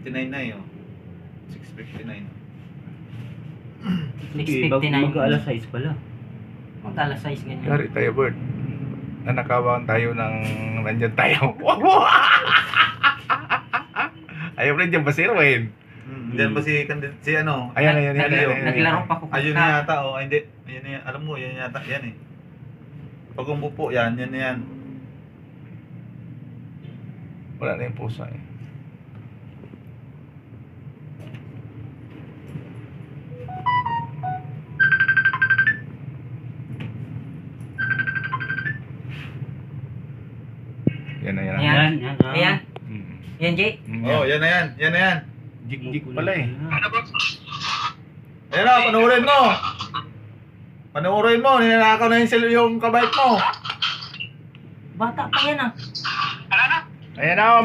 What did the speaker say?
6:59 na yun. 6:59. 6:59. Mag-alas 6 pala. Mag-alas 6 ganyan. Yari tayo, Bert. Nanakawan tayo ng nandyan tayo. Ayaw rin dyan ba si Erwin? Diyan ba si ano? Ayan. Naglaro pa ko. Ayun na yata, oh. Ay, hindi. Ayun na yan. Alam mo, yan yata. Yan eh. Pag umupo, yan na yan. Wala na yung pusa eh. Yan na yan. Ayan. Ayan. Mm. Yan, Jay. Oh, yan na yan. Yan na yan. Jik-jik pala eh. Ayan na, panuorin mo. Panuorin mo. Ninanakaw na yung kabait mo. Bata pa yan ah. Ayan na,